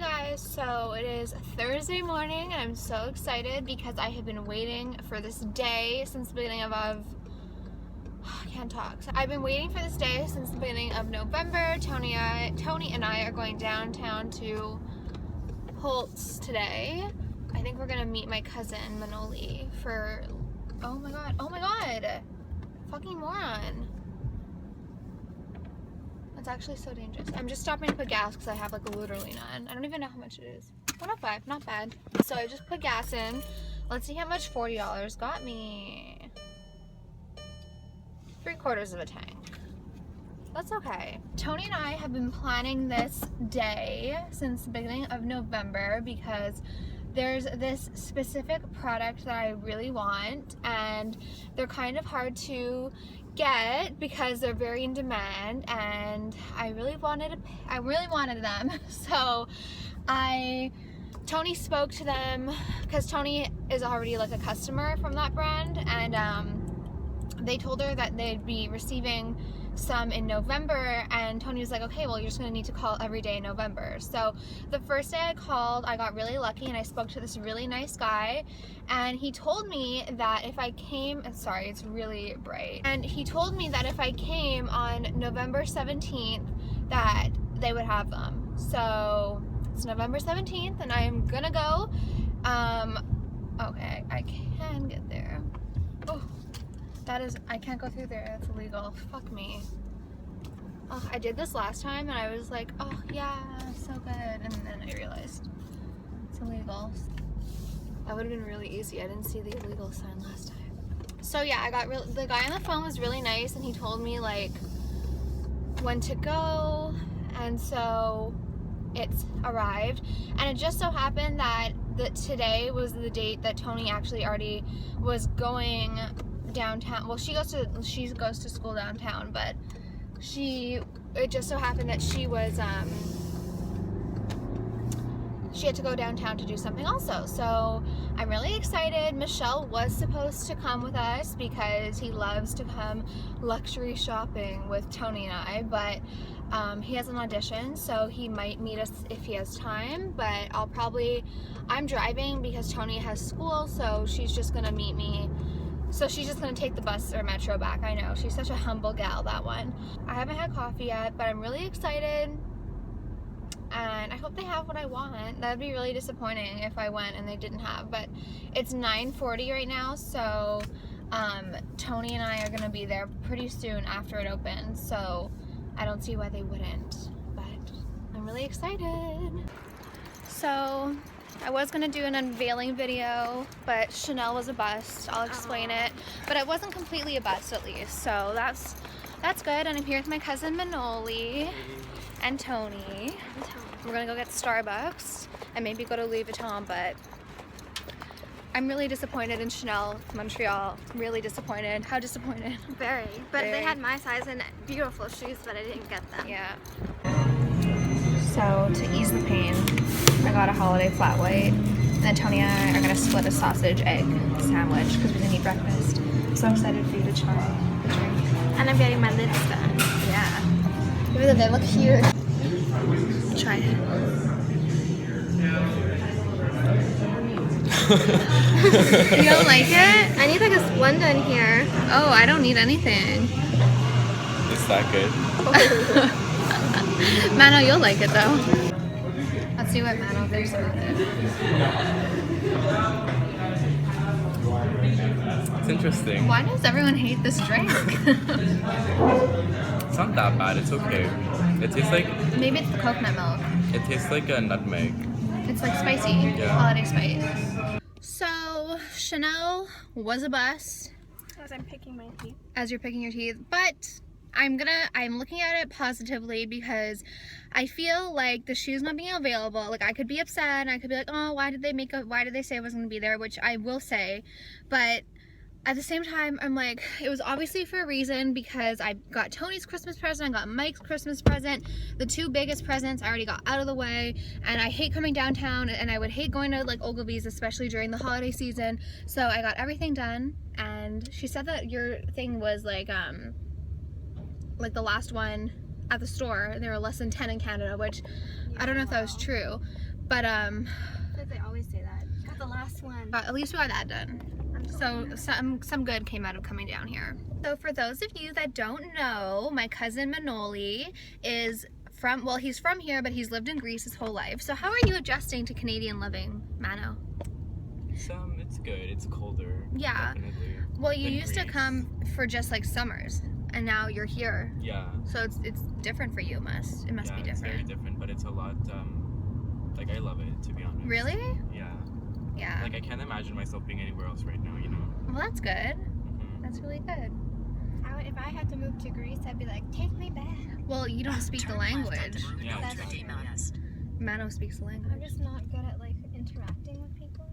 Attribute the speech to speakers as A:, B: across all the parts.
A: guys, so it is Thursday morning and I'm so excited because I have been waiting for this day since the beginning of I can't talk. So I've been waiting for this day since the beginning of November. Tony and I are going downtown to Holtz today. I think we're gonna meet my cousin Manoli for, oh my god, fucking moron. It's actually so dangerous. I'm just stopping to put gas because I have like literally none. I don't even know how much it is. 105, not bad. So I just put gas in. Let's see how much $40 got me. 3/4 of a tank. That's okay. Tony and I have been planning this day since the beginning of November because there's this specific product that I really want and they're kind of hard to get because they're very in demand and I really wanted them. So Tony spoke to them because Tony is already like a customer from that brand, and they told her that they'd be receiving some in November, and Tony was like, okay, well, you're just gonna need to call every day in November. So the first day I called, I got really lucky and I spoke to this really nice guy, and he told me that if I came, sorry, it's really bright, and he told me that if I came on November 17th that they would have them. So it's November 17th and I am gonna go. Okay, I can get there. Oh, that is, I can't go through there, that's illegal. Fuck me. Oh, I did this last time and I was like, oh yeah, so good, and then I realized it's illegal. That would have been really easy. I didn't see the illegal sign last time. So yeah, the guy on the phone was really nice and he told me like when to go, and so it's arrived, and it just so happened that today was the date that Tony actually already was going downtown. Well, she goes to school downtown, but it just so happened that she had to go downtown to do something also. So I'm really excited. Michelle was supposed to come with us because he loves to come luxury shopping with Tony and I, but he has an audition, so he might meet us if he has time, but I'm driving because Tony has school, so she's just gonna meet me. So she's just gonna take the bus or metro back. I know, she's such a humble gal, that one. I haven't had coffee yet, but I'm really excited. And I hope they have what I want. That'd be really disappointing if I went and they didn't have, but it's 9:40 right now, so Tony and I are gonna be there pretty soon after it opens, so I don't see why they wouldn't, but I'm really excited. So I was gonna do an unveiling video, but Chanel was a bust. I'll explain it, but it wasn't completely a bust at least, so that's good. And I'm here with my cousin Manoli and Tony. We're gonna go get Starbucks and maybe go to Louis Vuitton, but I'm really disappointed in Chanel Montreal. Really disappointed. How disappointed?
B: Very. But they had my size and beautiful shoes, but I didn't get them.
A: Yeah. So to ease the pain, I got a holiday flat white, and then Tony and I are gonna split a sausage egg sandwich because we didn't eat breakfast. I'm so excited for you to try the drink.
B: And I'm getting my lips done.
A: Yeah. Even though they look cute. Try it. You don't like it?
B: I need like a Splenda in here.
A: Oh, I don't need anything.
C: It's that good.
A: Mano, you'll like it though. Let's see what Mano thinks about it.
C: It's interesting.
A: Why does everyone hate this drink?
C: It's not that bad. It's okay. It tastes like...
A: Maybe it's the coconut milk.
C: It tastes like a nutmeg.
A: It's like spicy.
C: Yeah.
A: Holiday spice. So, Chanel was a bust.
B: As I'm picking my teeth.
A: As you're picking your teeth. But I'm looking at it positively because I feel like the shoes not being available, like I could be upset and I could be like, oh, why did they say I wasn't gonna be there, which I will say, but at the same time, I'm like, it was obviously for a reason because I got Tony's Christmas present, I got Mike's Christmas present, the two biggest presents I already got out of the way, and I hate coming downtown, and I would hate going to like Ogilvy's, especially during the holiday season, so I got everything done. And she said that your thing was like the last one at the store, there were less than 10 in Canada, which I don't know if that was true, But
B: They always say that. Got the last one.
A: but at least we got that done. So some good came out of coming down here. So for those of you that don't know, my cousin Manoli is from, well, he's from here, but he's lived in Greece his whole life. So how are you adjusting to Canadian living, Mano?
C: It's good. It's colder.
A: Yeah.
C: Definitely.
A: Well, you
C: than
A: used to
C: Greece.
A: come for just like summers, and now you're here.
C: Yeah.
A: So it's different for you. It must be
C: It's very
A: different.
C: different, but it's a lot. Like I love it, to be honest.
A: Really?
C: Yeah.
A: Yeah.
C: Like I can't imagine myself being anywhere else right now. You know.
A: Well, that's good.
C: Mhm.
A: That's really good.
B: If I had to move to Greece, I'd be like, take me back.
A: Well, you don't speak the language.
C: Yeah.
B: That's true.
A: Mano speaks the language.
B: I'm just not good at like interacting with people.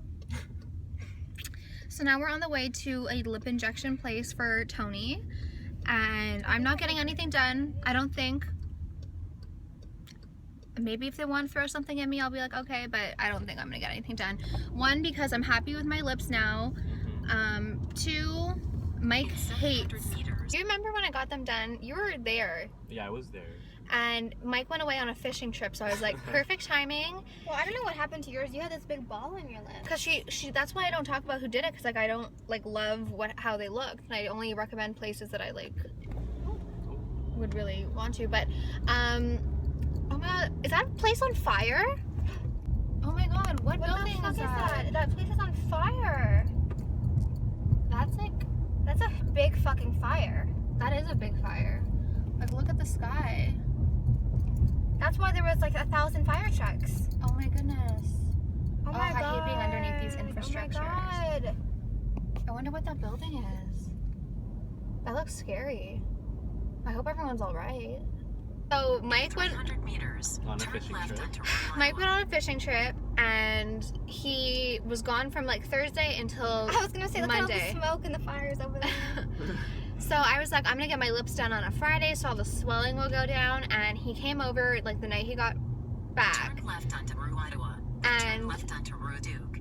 A: So now we're on the way to a lip injection place for Tony, and I'm not getting anything done, I don't think. Maybe if they want to throw something at me, I'll be like, okay, but I don't think I'm gonna get anything done. One, because I'm happy with my lips now. Two, Mike hates. Do you remember when I got them done? You were there,
C: Yeah, I was there.
A: and Mike went away on a fishing trip, so I was like, perfect timing.
B: Well, I don't know what happened to yours. You had this big ball on your lip.
A: Cause she that's why I don't talk about who did it, cause like I don't like love how they look, and I only recommend places that I like would really want to. But oh my god, is that place on fire? Oh my god, what building
B: the fuck
A: is
B: is
A: that?
B: that?
A: That place is on fire. That's a big fucking fire. That is a big fire. Like, look at the sky.
B: That's why there was like 1,000 fire trucks.
A: Oh my goodness.
B: Oh
A: Oh,
B: my
A: I
B: god.
A: hate being underneath these infrastructures.
B: Oh my god.
A: I wonder what that building is. That looks scary. I hope everyone's all right. So Mike went
C: On a fishing trip.
A: Mike went on a fishing trip, and he was gone from like Thursday until
B: I was gonna say, look at all
A: Monday.
B: the smoke and the fires over there.
A: So I was like, I'm gonna get my lips done on a Friday so all the swelling will go down. And he came over like the night he got back.
D: Turn left onto Rue Ottawa.
A: And-
D: Turn left onto Rue Duke.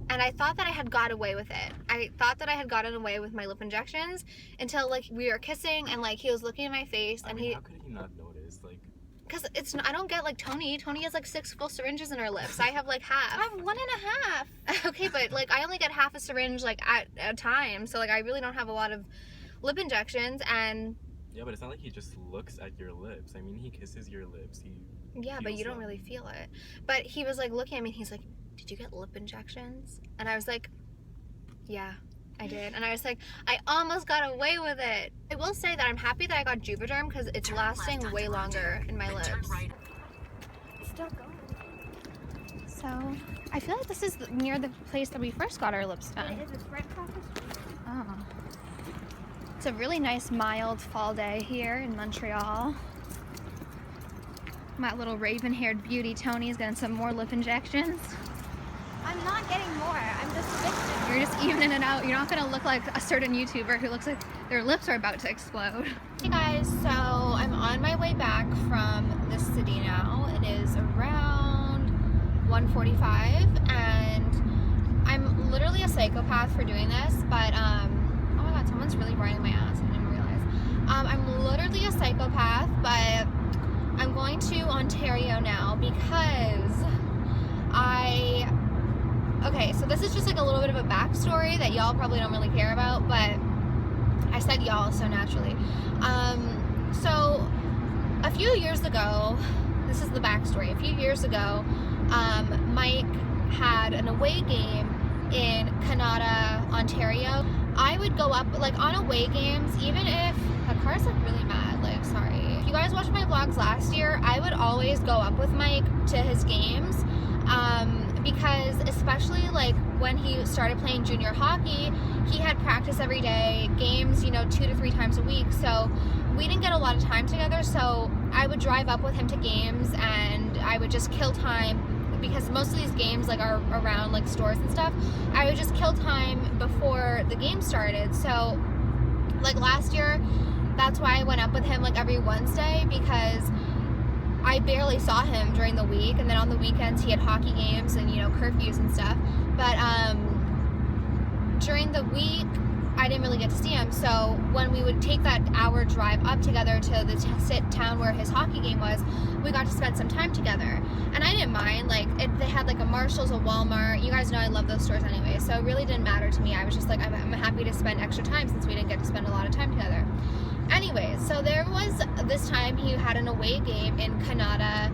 A: And I thought that I had got away with it. I thought that I had gotten away with my lip injections until like we were kissing and like he was looking in my face
C: I
A: and
C: mean,
A: he,
C: how could he not notice? Like,
A: because I don't get like Tony. Tony has like 6 full syringes in her lips. I have like half.
B: I have 1.5.
A: Okay, but like I only get half a syringe like at a time, so like I really don't have a lot of lip injections. And
C: yeah, but it's not like he just looks at your lips. I mean, he kisses your lips.
A: yeah, but
C: feels
A: you don't
C: them.
A: really feel it. But he was like looking at me and he's like, did you get lip injections? And I was like, yeah, I did. And I was like, I almost got away with it. I will say that I'm happy that I got Juvederm because it's
D: Turn
A: lasting
D: left
A: way
D: onto Rue
A: longer
D: Duke,
A: in my
D: then turn
A: lips.
D: right.
B: It's still going.
A: So I feel like this is near the place that we first got our lips done.
B: It is. It's right across the street.
A: Oh. It's a really nice mild fall day here in Montreal. My little raven-haired beauty Tony's getting some more lip injections.
B: I'm not getting more. I'm just fixing.
A: You're just evening it out. You're not gonna look like a certain YouTuber who looks like their lips are about to explode. Hey guys, so I'm on my way back from the city now. It is around 1:45 and I'm literally a psychopath for doing this, but oh my god, someone's really riding my ass. I didn't even realize. I'm literally a psychopath, but I'm going to Ontario now because okay, so this is just like a little bit of a backstory that y'all probably don't really care about, but I said y'all so naturally. So a few years ago, this is the backstory. A few years ago, Mike had an away game in Canada, Ontario. I would go up like on away games, even if the car's like really mad, like sorry. If you guys watched my vlogs last year, I would always go up with Mike to his games. Because especially like when he started playing junior hockey, he had practice every day, games, 2 to 3 times a week. So we didn't get a lot of time together. So I would drive up with him to games and I would just kill time because most of these games like are around like stores and stuff. I would just kill time before the game started. So like last year, that's why I went up with him like every Wednesday because I barely saw him during the week, and then on the weekends he had hockey games and curfews and stuff. But during the week I didn't really get to see him. So when we would take that hour drive up together to the town where his hockey game was, we got to spend some time together, and I didn't mind. Like they Marshall's, a Walmart. You guys know I love those stores anyway, so it really didn't matter to me. I was just like, I'm happy to spend extra time since we didn't get to spend a lot of time together. Anyways, so there was this time he had an away game in Canada,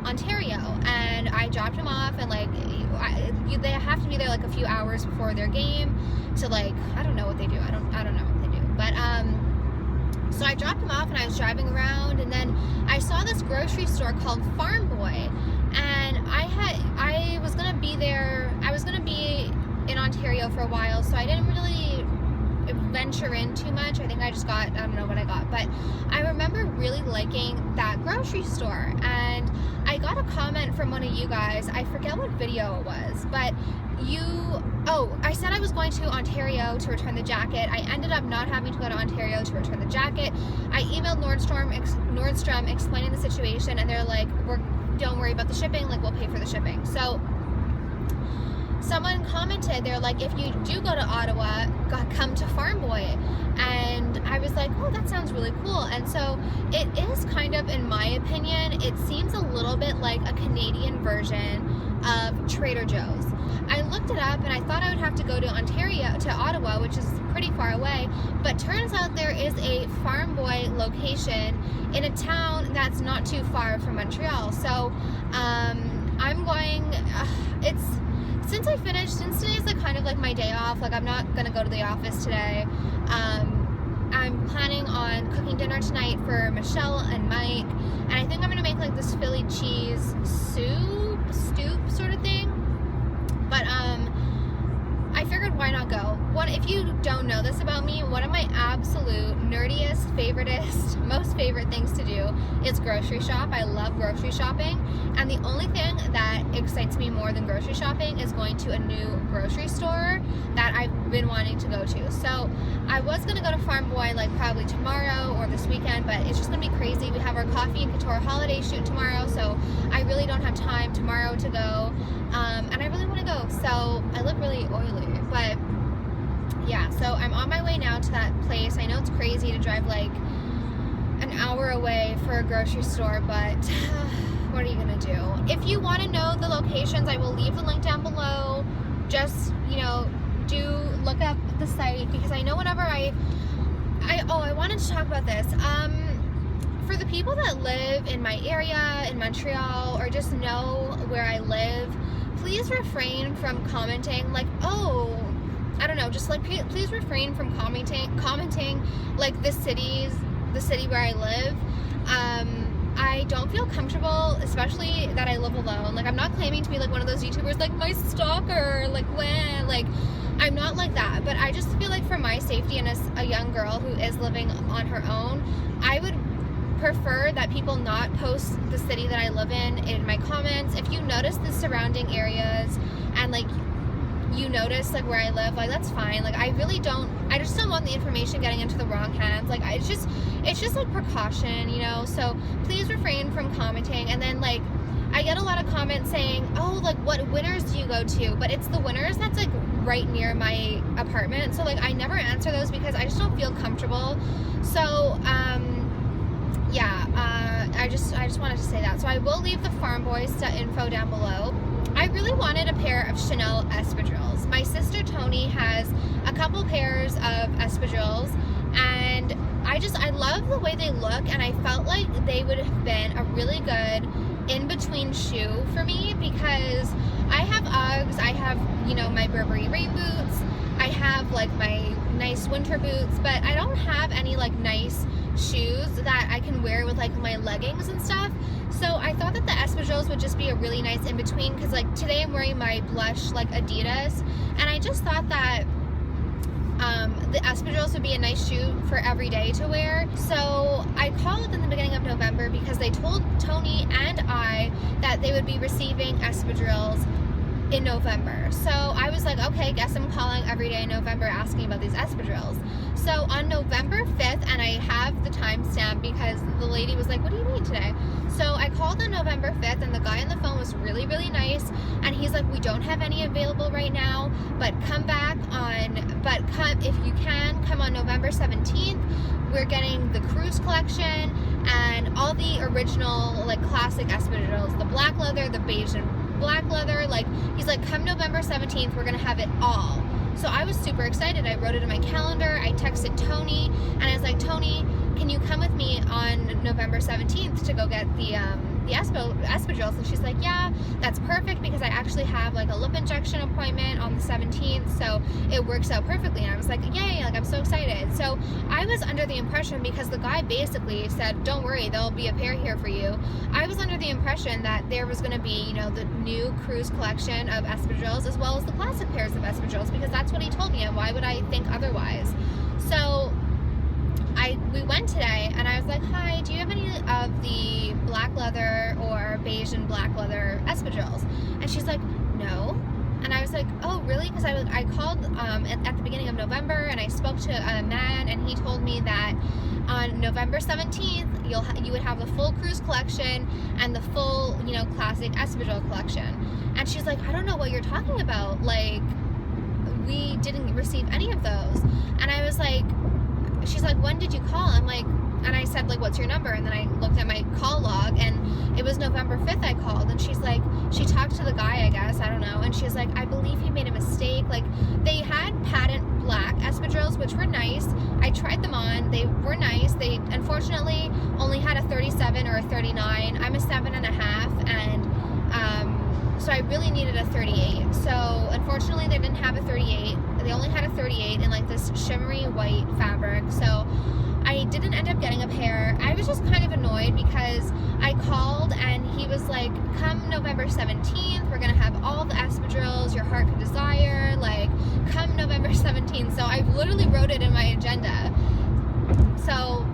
A: Ontario, and I dropped him off, and like they have to be there like a few hours before their game to like, I don't know what they do. I don't know what they do, but so I dropped him off and I was driving around, and then I saw this grocery store called Farm Boy, and I was gonna be there. I was gonna be in Ontario for a while, so I didn't really venture in too much. I think I just got, I don't know what I got, but I remember really liking that grocery store, and I got a comment from one of you guys. I forget what video it was, but I said I was going to Ontario to return the jacket. I ended up not having to go to Ontario to return the jacket. I emailed Nordstrom explaining the situation, and they're like, don't worry about the shipping, like we'll pay for the shipping. So someone commented, they're like, if you do go to Ottawa, come to Farm Boy. And I was like, oh, that sounds really cool. And so it is kind of, in my opinion, it seems a little bit like a Canadian version of Trader Joe's. I looked it up, and I thought I would have to go to Ottawa, which is pretty far away, but turns out there is a Farm Boy location in a town that's not too far from Montreal. So I'm going, since today's like kind of like my day off, like I'm not gonna go to the office today. I'm planning on cooking dinner tonight for Michelle and Mike, and I think I'm gonna make like this Philly cheese stew sort of thing. But I figured, why not go? If you don't know this about me, one of my absolute nerdiest, most favorite things to do is grocery shop. I love grocery shopping, and the only thing that excites me more than grocery shopping is going to a new grocery store that I've been wanting to go to. So I was gonna go to Farm Boy like probably tomorrow or this weekend, but it's just gonna be crazy. We have our Coffee and Couture holiday shoot tomorrow, so I really don't have time tomorrow to go, and I really want to go. So I look really oily, but yeah, so I'm on my way now to that place. I know it's crazy to drive like an hour away for a grocery store, but what are you gonna do? If you want to know the locations, I will leave the link down below. Just, do look up the site, because I know whenever I wanted to talk about this. For the people that live in my area in Montreal, or just know where I live, please refrain from commenting like, oh, I don't know, just like please refrain from commenting like the city where I live. I don't feel comfortable, especially that I live alone. Like, I'm not claiming to be like one of those YouTubers like my stalker, like when, like I'm not like that, but I just feel like for my safety and as a young girl who is living on her own, I would prefer that people not post the city that I live in my comments. If you notice the surrounding areas and like you notice like where I live, like that's fine. Like I just don't want the information getting into the wrong hands. Like it's just like precaution, so please refrain from commenting. And then like I get a lot of comments saying, oh, like what Winners do you go to? But it's the Winners that's like right near my apartment, so like I never answer those because I just don't feel comfortable. So I just wanted to say that. So I will leave the Farm Boy info down below. I really wanted a pair of Chanel espadrilles. My sister Tony has a couple pairs of espadrilles, and I love the way they look, and I felt like they would have been a really good in-between shoe for me, because I have Uggs, I have, my Burberry rain boots, I have like my nice winter boots, but I don't have any like nice shoes that I can wear with like my leggings and stuff. So I thought that the espadrilles would just be a really nice in-between, because like today I'm wearing my blush like Adidas, and I just thought that the espadrilles would be a nice shoe for every day to wear. So I called in the beginning of November because they told Tony and I that they would be receiving espadrilles in November. So I was like, okay, guess I'm calling every day in November asking about these espadrilles. So on November 5th, and I have the timestamp because the lady was like, what do you need today? So I called on November 5th, and the guy on the phone was really, really nice, and he's like, we don't have any available right now, but if you can, come on November 17th. We're getting the cruise collection and all the original like classic espadrilles, the black leather, the beige and black leather, like He's like, come November 17th, we're gonna have it all. So I was super excited. I wrote it in my calendar. I texted Tony, and I was like, Tony, can you come with me on November 17th to go get the espadrilles? And she's like, yeah, that's perfect, because I actually have like a lip injection appointment on the 17th, so it works out perfectly. And I was like, yay, like I'm so excited. So I was under the impression, because the guy basically said, don't worry, there'll be a pair here for you. I was under the impression that there was going to be, you know, the new cruise collection of espadrilles as well as the classic pairs of espadrilles, because that's what he told me, and why would I think otherwise? So we went today, and I was like, hi, do you have any of the black leather or beige and black leather espadrilles? And she's like, no. And I was like, oh, really? Because I called at the beginning of November, and I spoke to a man, and he told me that on November 17th, you would have the full cruise collection and the full, you know, classic espadrille collection. And she's like, I don't know what you're talking about. Like, we didn't receive any of those. And I was like, she's like, when did you call? I'm like, and I said, like, what's your number? And then I looked at my call log, and it was November 5th I called. And she's like, she talked to the guy, I guess, I don't know. And she's like, I believe he made a mistake. Like, they had patent black espadrilles, which were nice. I tried them on. They were nice. They, unfortunately, only had a 37 or a 39. I'm a 7.5, and so I really needed a 38. So unfortunately they didn't have a 38. They only had a 38 in like this shimmery white fabric. So I didn't end up getting a pair. I was just kind of annoyed because I called and he was like, come November 17th, we're gonna have all the espadrilles your heart could desire. Like, come November 17th. So I literally wrote it in my agenda. So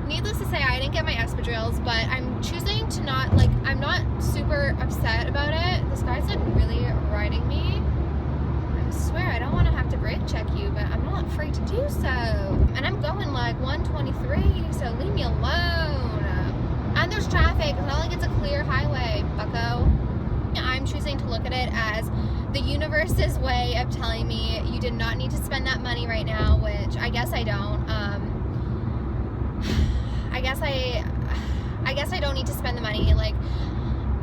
A: needless to say, I didn't get my espadrilles, but I'm choosing to not, like, I'm not super upset about it. This guy's like really riding me. I swear, I don't want to have to brake check you, but I'm not afraid to do so. And I'm going like 123, so leave me alone. And there's traffic. It's not like it's a clear highway, bucko. I'm choosing to look at it as the universe's way of telling me you did not need to spend that money right now, which I guess I don't. I guess I don't need to spend the money. Like,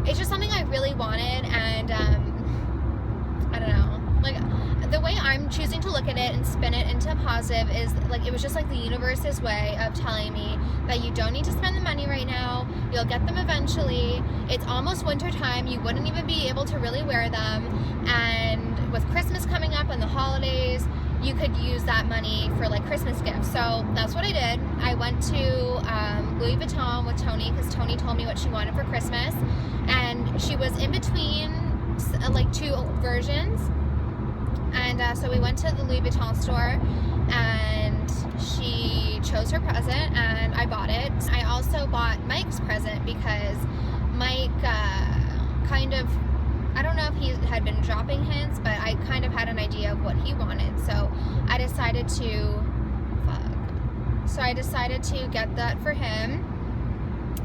A: it's just something I really wanted, and I don't know. Like, the way I'm choosing to look at it and spin it into a positive is like, it was just like the universe's way of telling me that you don't need to spend the money right now. You'll get them eventually. It's almost winter time. You wouldn't even be able to really wear them, and with Christmas coming up and the holidays, you could use that money for like Christmas gifts. So that's what I did. I went to Louis Vuitton with Tony, because Tony told me what she wanted for Christmas, and she was in between like two versions. And so we went to the Louis Vuitton store, and she chose her present, and I bought it. I also bought Mike's present, because Mike kind of, I don't know if he had been dropping hints, but I kind of had an idea of what he wanted. So I decided to get that for him,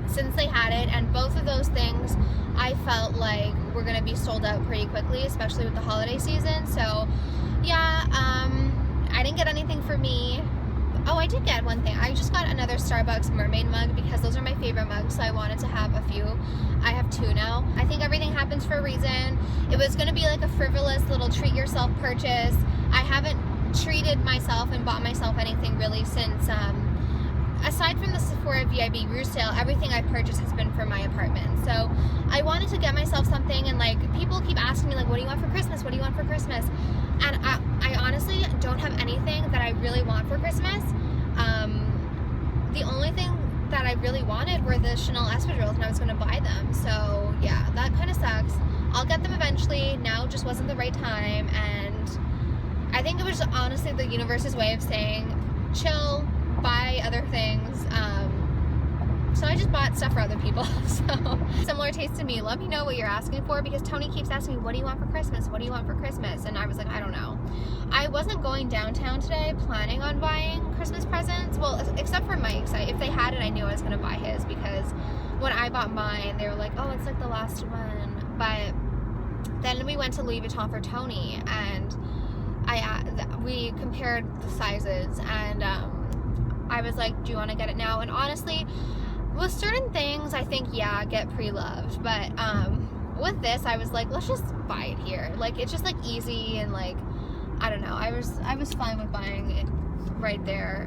A: since they had it. And both of those things I felt like were going to be sold out pretty quickly, especially with the holiday season. So yeah, I didn't get anything for me. Oh, I did get one thing. I just got another Starbucks mermaid mug, because those are my favorite mugs, so I wanted to have a few. I have two now. I think everything happens for a reason. It was going to be like a frivolous little treat yourself purchase. I haven't treated myself and bought myself anything really since, aside from the Sephora VIB Rouge sale, everything I've purchased has been for my apartment. So I wanted to get myself something, and like, people keep asking me like, what do you want for Christmas? What do you want for Christmas? And I honestly don't have anything that I really want for Christmas. The only thing that I really wanted were the Chanel espadrilles, and I was going to buy them. So yeah, that kind of sucks. I'll get them eventually. Now just wasn't the right time, and I think it was honestly the universe's way of saying, chill, buy other things. So I just bought stuff for other people. So similar taste to me. Let me know what you're asking for, because Tony keeps asking me, what do you want for Christmas? What do you want for Christmas? And I was like, I don't know. I wasn't going downtown today planning on buying Christmas presents. Well, except for Mike's. If they had it, I knew I was going to buy his, because when I bought mine, they were like, oh, it's like the last one. But then we went to Louis Vuitton for Tony, and we compared the sizes, and I was like, do you want to get it now? And honestly, with certain things, I think, yeah, get pre-loved. But with this, I was like, let's just buy it here. Like, it's just like easy and like, I don't know. I was fine with buying it right there.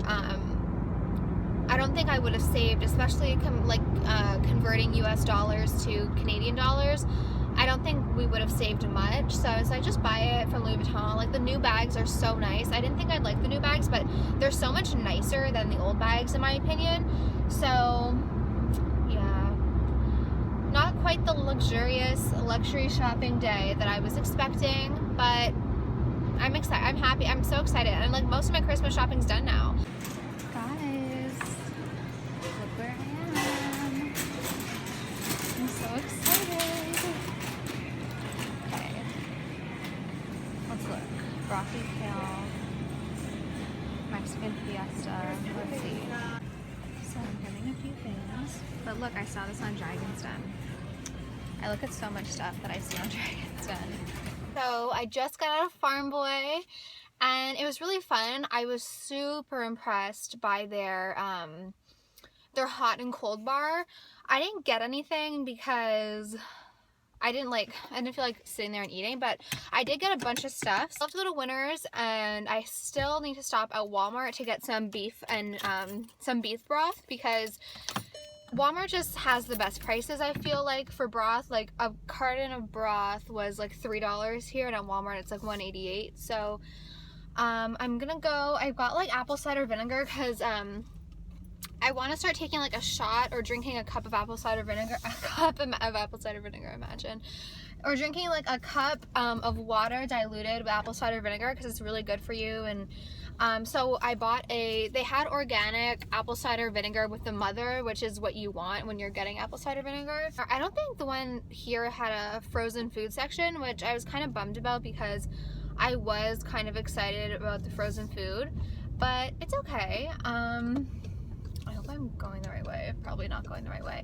A: I don't think I would have saved, especially converting US dollars to Canadian dollars. I don't think we would have saved much. So I was like, just buy it from Louis Vuitton. Like, the new bags are so nice. I didn't think I'd like the new bags, but they're so much nicer than the old bags in my opinion. So yeah, not quite the luxurious luxury shopping day that I was expecting, but I'm excited. I'm happy. I'm so excited. And like, most of my Christmas shopping's done now. Guys, look where I am. I'm so excited. Okay. Let's look. Broccoli kale. Mexican fiesta. Let's see. So I'm getting a few things. But look, I saw this on Dragon's Den. I look at so much stuff that I see on Dragon's Den. So I just got out of Farm Boy and it was really fun. I was super impressed by their hot and cold bar. I didn't get anything because I didn't feel like sitting there and eating, but I did get a bunch of stuff. I love to go to Winners, and I still need to stop at Walmart to get some beef and some beef broth, because Walmart just has the best prices, I feel like, for broth. Like, a carton of broth was like $3 here, and at Walmart it's like $1.88. So I'm gonna go. I've got like apple cider vinegar because I want to start taking like a shot or drinking a cup of apple cider vinegar, imagine, or drinking like a cup of water diluted with apple cider vinegar, because it's really good for you. And so I bought they had organic apple cider vinegar with the mother, which is what you want when you're getting apple cider vinegar. I don't think the one here had a frozen food section, which I was kind of bummed about because I was kind of excited about the frozen food, but it's okay. I hope I'm going the right way. Probably not going the right way.